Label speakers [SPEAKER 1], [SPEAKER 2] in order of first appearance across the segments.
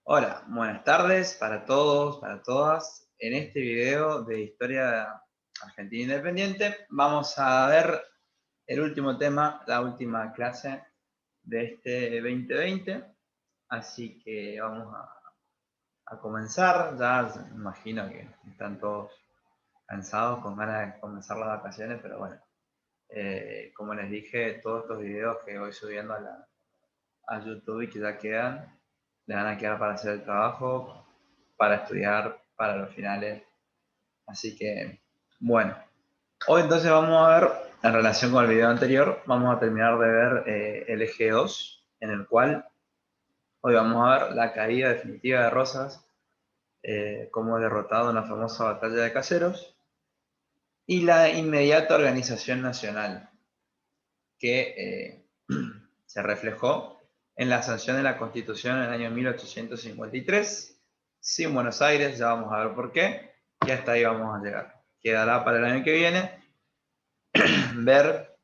[SPEAKER 1] Hola, buenas tardes para todos, para todas. En este video de Historia Argentina Independiente vamos a ver el último tema, la última clase de este 2020. Así que vamos a comenzar. Ya me imagino que están todos cansados, con ganas de comenzar las vacaciones, pero bueno, como les dije, todos estos videos que voy subiendo a YouTube y que ya quedan, le van a quedar para hacer el trabajo, para estudiar, para los finales. Así que, bueno, hoy entonces vamos a ver, en relación con el video anterior, vamos a terminar de ver el eje 2, en el cual hoy vamos a ver la caída definitiva de Rosas, cómo derrotado en la famosa batalla de Caseros, y la inmediata organización nacional, que se reflejó en la sanción de la Constitución en el año 1853, sin Buenos Aires. Ya vamos a ver por qué, y hasta ahí vamos a llegar. Quedará para el año que viene ver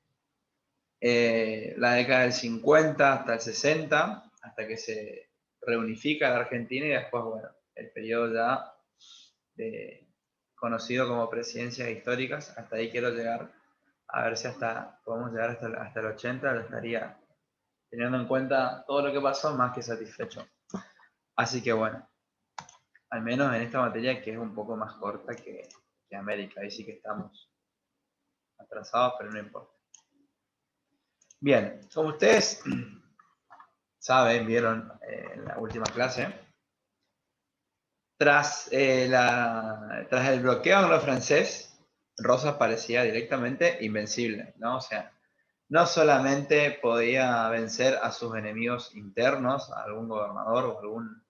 [SPEAKER 1] la década del 50 hasta el 60, hasta que se reunifica la Argentina, y después, bueno, el periodo ya conocido como presidencias históricas. Hasta ahí quiero llegar, a ver si podemos llegar hasta el 80, lo estaría, teniendo en cuenta todo lo que pasó, más que satisfecho. Así que bueno, al menos en esta materia, que es un poco más corta que América, ahí sí que estamos atrasados, pero no importa. Bien, como ustedes saben, vieron en la última clase, tras el bloqueo anglo-francés, Rosas parecía directamente invencible, ¿no? O sea, no solamente podía vencer a sus enemigos internos, a algún gobernador o algún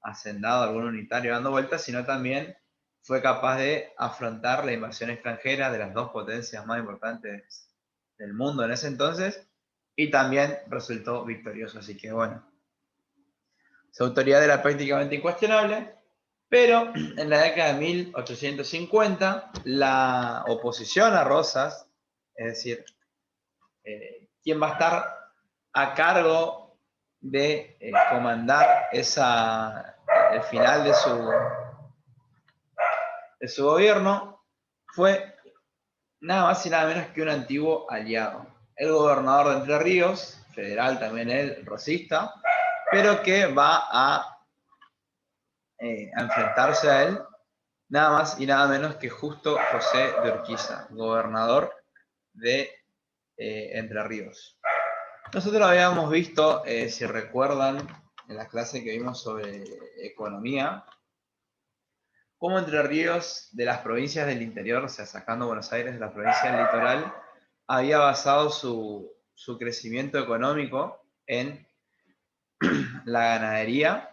[SPEAKER 1] hacendado, algún unitario dando vueltas, sino también fue capaz de afrontar la invasión extranjera de las dos potencias más importantes del mundo en ese entonces, y también resultó victorioso. Así que bueno, su autoridad era prácticamente incuestionable, pero en la década de 1850 la oposición a Rosas, es decir, quién va a estar a cargo de comandar el final de su gobierno, fue nada más y nada menos que un antiguo aliado, el gobernador de Entre Ríos, federal también él, rosista, pero que va a enfrentarse a él nada más y nada menos que Justo José de Urquiza, gobernador de Entre Ríos. Nosotros habíamos visto, si recuerdan, en la clase que vimos sobre economía, cómo Entre Ríos, de las provincias del interior, o sea, sacando Buenos Aires de la provincia del litoral, había basado su crecimiento económico en la ganadería,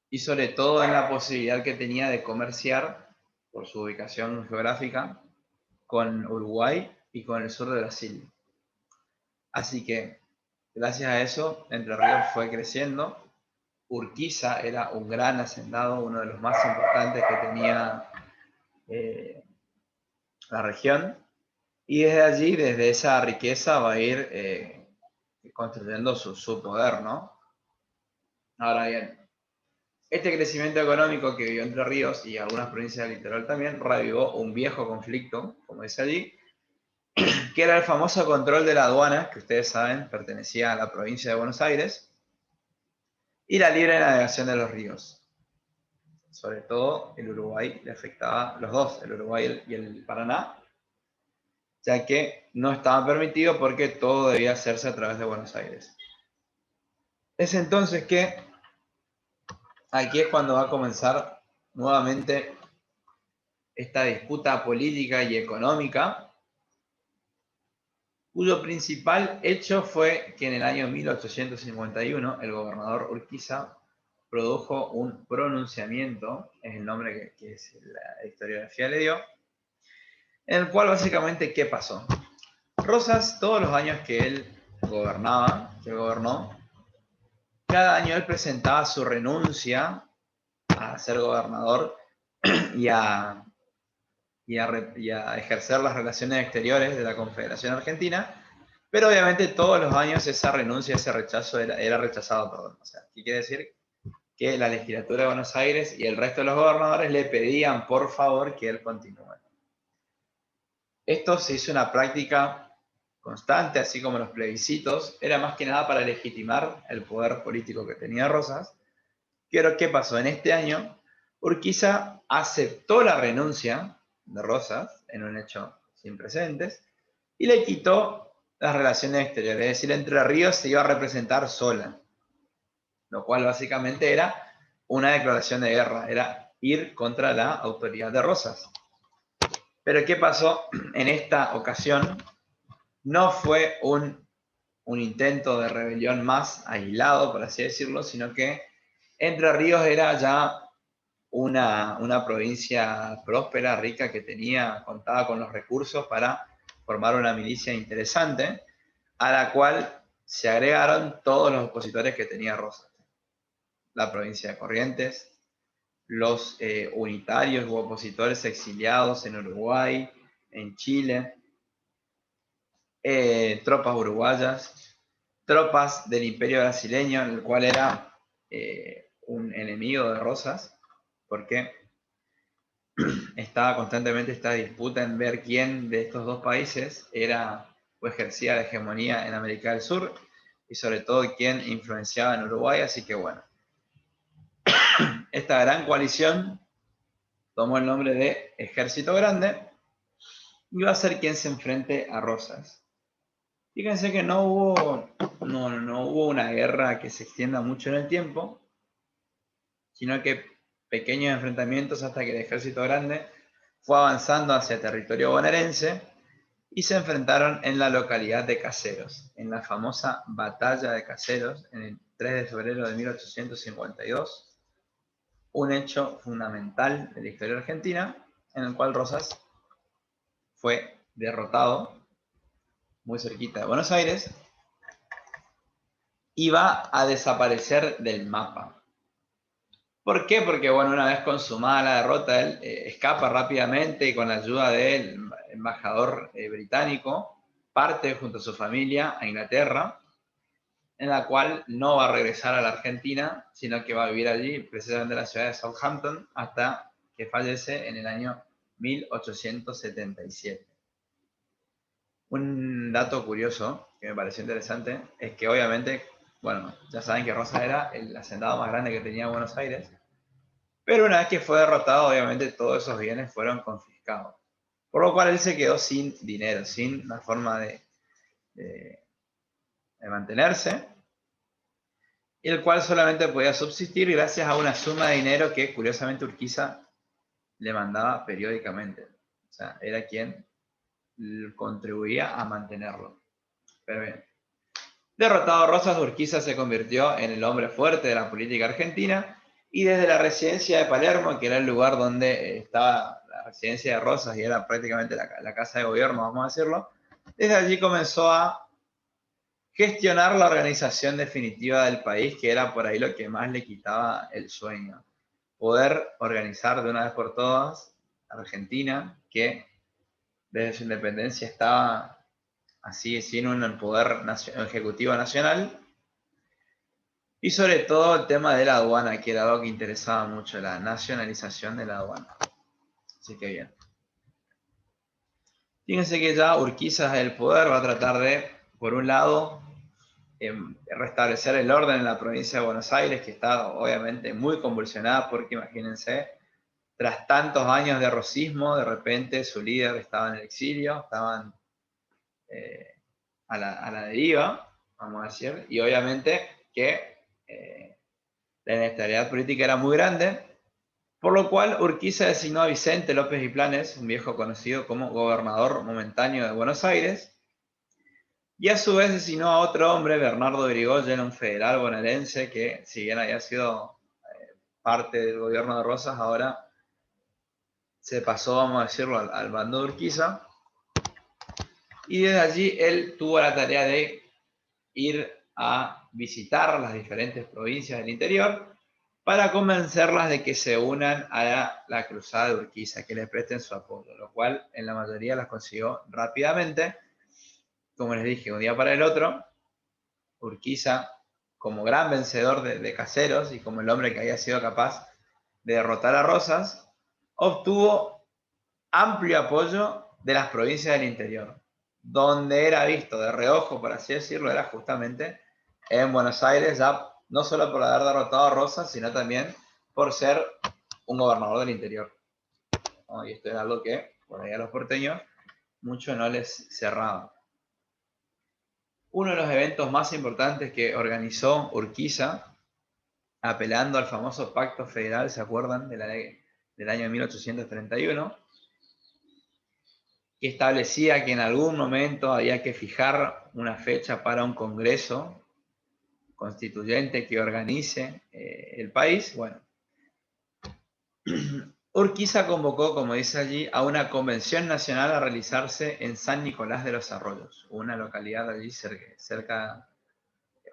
[SPEAKER 1] y sobre todo en la posibilidad que tenía de comerciar, por su ubicación geográfica, con Uruguay y con el sur de Brasil. Así que, gracias a eso, Entre Ríos fue creciendo. Urquiza era un gran hacendado, uno de los más importantes que tenía la región, y desde allí, desde esa riqueza, va a ir construyendo su poder, ¿no? Ahora bien, este crecimiento económico que vivió Entre Ríos y algunas provincias del litoral también revivó un viejo conflicto, como dice allí, que era el famoso control de la aduana, que ustedes saben pertenecía a la provincia de Buenos Aires, y la libre navegación de los ríos. Sobre todo el Uruguay le afectaba, los dos, el Uruguay y el Paraná, ya que no estaba permitido porque todo debía hacerse a través de Buenos Aires. Es entonces que aquí es cuando va a comenzar nuevamente esta disputa política y económica, cuyo principal hecho fue que en el año 1851 el gobernador Urquiza produjo un pronunciamiento, es el nombre que la historiografía le dio, en el cual básicamente, ¿qué pasó? Rosas, todos los años que él gobernó, cada año él presentaba su renuncia a ser gobernador y a ejercer las relaciones exteriores de la Confederación Argentina, Pero obviamente todos los años esa renuncia, ese rechazo era rechazado, perdón. O sea, ¿qué quiere decir? Que la legislatura de Buenos Aires y el resto de los gobernadores le pedían por favor que él continúe. Esto se hizo una práctica constante, así como los plebiscitos, era más que nada para legitimar el poder político que tenía Rosas. Pero ¿qué pasó? En este año, Urquiza aceptó la renuncia de Rosas, en un hecho sin precedentes, y le quitó las relaciones exteriores, es decir, Entre Ríos se iba a representar sola, lo cual básicamente era una declaración de guerra, era ir contra la autoridad de Rosas. Pero ¿qué pasó? En esta ocasión no fue un intento de rebelión más aislado, por así decirlo, sino que Entre Ríos era ya una provincia próspera, rica, que contaba con los recursos para formar una milicia interesante, a la cual se agregaron todos los opositores que tenía Rosas. La provincia de Corrientes, los unitarios u opositores exiliados en Uruguay, en Chile, tropas uruguayas, tropas del Imperio brasileño, el cual era un enemigo de Rosas, porque estaba constantemente esta disputa en ver quién de estos dos países era o ejercía la hegemonía en América del Sur y sobre todo quién influenciaba en Uruguay, así que bueno. Esta gran coalición tomó el nombre de Ejército Grande y va a ser quien se enfrente a Rosas. Fíjense que no hubo una guerra que se extienda mucho en el tiempo, sino que pequeños enfrentamientos hasta que el Ejército Grande fue avanzando hacia territorio bonaerense y se enfrentaron en la localidad de Caseros, en la famosa Batalla de Caseros, en el 3 de febrero de 1852, un hecho fundamental de la historia argentina, en el cual Rosas fue derrotado muy cerquita de Buenos Aires y va a desaparecer del mapa. ¿Por qué? Porque, bueno, una vez consumada la derrota, él escapa rápidamente y con la ayuda del embajador británico, parte junto a su familia a Inglaterra, en la cual no va a regresar a la Argentina, sino que va a vivir allí, precisamente en la ciudad de Southampton, hasta que fallece en el año 1877. Un dato curioso que me pareció interesante es que obviamente, bueno, ya saben que Rosas era el hacendado más grande que tenía Buenos Aires, pero una vez que fue derrotado, obviamente todos esos bienes fueron confiscados. Por lo cual él se quedó sin dinero, sin una forma de mantenerse, y el cual solamente podía subsistir gracias a una suma de dinero que curiosamente Urquiza le mandaba periódicamente. O sea, era quien contribuía a mantenerlo. Pero bien. Derrotado Rosas, Urquiza se convirtió en el hombre fuerte de la política argentina y desde la residencia de Palermo, que era el lugar donde estaba la residencia de Rosas y era prácticamente la casa de gobierno, vamos a decirlo, desde allí comenzó a gestionar la organización definitiva del país, que era por ahí lo que más le quitaba el sueño. Poder organizar de una vez por todas Argentina, que desde su independencia estaba así sin un poder ejecutivo nacional, y sobre todo el tema de la aduana, que era algo que interesaba mucho, la nacionalización de la aduana. Así que bien. Fíjense que ya Urquiza del poder va a tratar de, por un lado, restablecer el orden en la provincia de Buenos Aires, que está obviamente muy convulsionada, porque imagínense, tras tantos años de rosismo, de repente su líder estaba en el exilio, estaban a la deriva, vamos a decir, y obviamente que la inestabilidad política era muy grande, por lo cual Urquiza designó a Vicente López y Planes, un viejo conocido como gobernador momentáneo de Buenos Aires, y a su vez designó a otro hombre, Bernardo Irigoyen, un federal bonaerense que, si bien había sido parte del gobierno de Rosas, ahora se pasó, vamos a decirlo, al bando de Urquiza, y desde allí él tuvo la tarea de ir a visitar las diferentes provincias del interior para convencerlas de que se unan a la cruzada de Urquiza, que le presten su apoyo, lo cual en la mayoría las consiguió rápidamente. como les dije, un día para el otro, Urquiza, como gran vencedor de Caseros y como el hombre que había sido capaz de derrotar a Rosas, obtuvo amplio apoyo de las provincias del interior, donde era visto de reojo, por así decirlo, era justamente en Buenos Aires, ya no solo por haber derrotado a Rosas, sino también por ser un gobernador del interior. ¿No? Y esto es algo que, por ahí a los porteños, mucho no les cerraba. Uno de los eventos más importantes que organizó Urquiza, apelando al famoso Pacto Federal, ¿se acuerdan? Del año 1831, que establecía que en algún momento había que fijar una fecha para un congreso constituyente que organice el país. Bueno, Urquiza convocó, como dice allí, a una convención nacional a realizarse en San Nicolás de los Arroyos, una localidad allí cerca,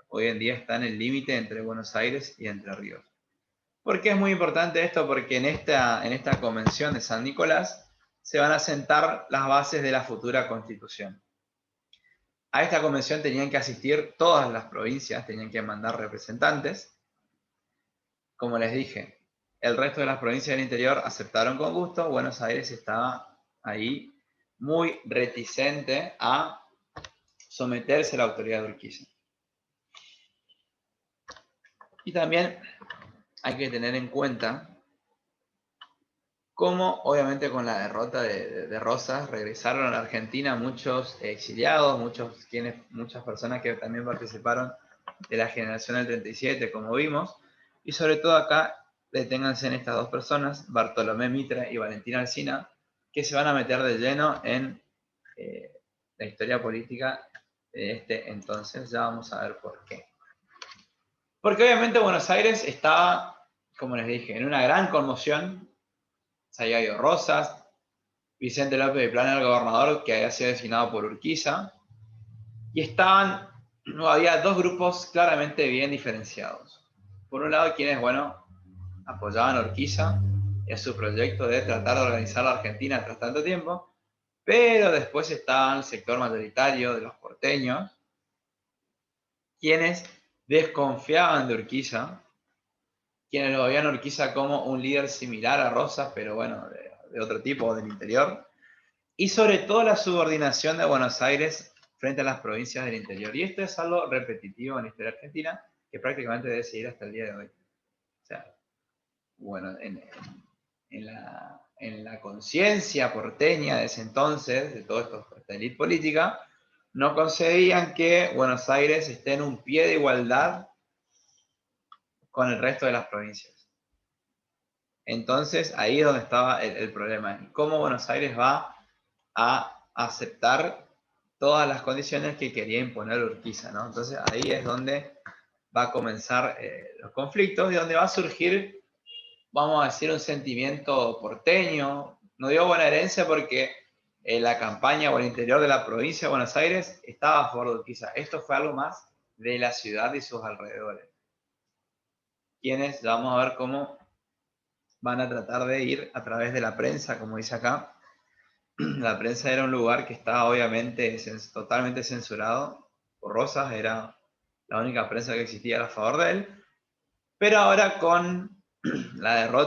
[SPEAKER 1] hoy en día está en el límite entre Buenos Aires y Entre Ríos. ¿Por qué es muy importante esto? Porque en esta convención de San Nicolás se van a sentar las bases de la futura constitución. A esta convención tenían que asistir todas las provincias, tenían que mandar representantes. Como les dije, el resto de las provincias del interior aceptaron con gusto. Buenos Aires estaba ahí muy reticente a someterse a la autoridad de Urquiza. Y también hay que tener en cuenta cómo, obviamente, con la derrota de Rosas, regresaron a la Argentina muchos exiliados, muchas personas que también participaron de la generación del 37, como vimos, y sobre todo acá deténganse en estas dos personas, Bartolomé Mitre y Valentín Alsina, que se van a meter de lleno en la historia política de este entonces. Ya vamos a ver por qué. Porque obviamente Buenos Aires estaba, como les dije, en una gran conmoción. Se había ido Rosas, Vicente López de Plana, el gobernador, que había sido designado por Urquiza, y había dos grupos claramente bien diferenciados. Por un lado, quienes, apoyaban a Urquiza y a su proyecto de tratar de organizar la Argentina tras tanto tiempo, pero después estaba el sector mayoritario de los porteños, quienes desconfiaban de Urquiza, quienes lo veían a Urquiza como un líder similar a Rosas, pero de otro tipo, del interior, y sobre todo la subordinación de Buenos Aires frente a las provincias del interior. Y esto es algo repetitivo en la historia argentina, que prácticamente debe seguir hasta el día de hoy. O sea, en la conciencia porteña de ese entonces, de toda esta élite política, no concebían que Buenos Aires esté en un pie de igualdad con el resto de las provincias. Entonces, ahí es donde estaba el problema. ¿Cómo Buenos Aires va a aceptar todas las condiciones que quería imponer Urquiza, ¿no? Entonces, ahí es donde va a comenzar los conflictos y donde va a surgir, vamos a decir, un sentimiento porteño. No digo bonaerense porque la campaña o el interior de la provincia de Buenos Aires estaba a favor de Urquiza. Esto fue algo más de la ciudad y sus alrededores. Quienes, ya vamos a ver cómo van a tratar de ir a través de la prensa, como dice acá. La prensa era un lugar que estaba obviamente totalmente censurado por Rosas, era la única prensa que existía a favor de él, pero ahora con la derrota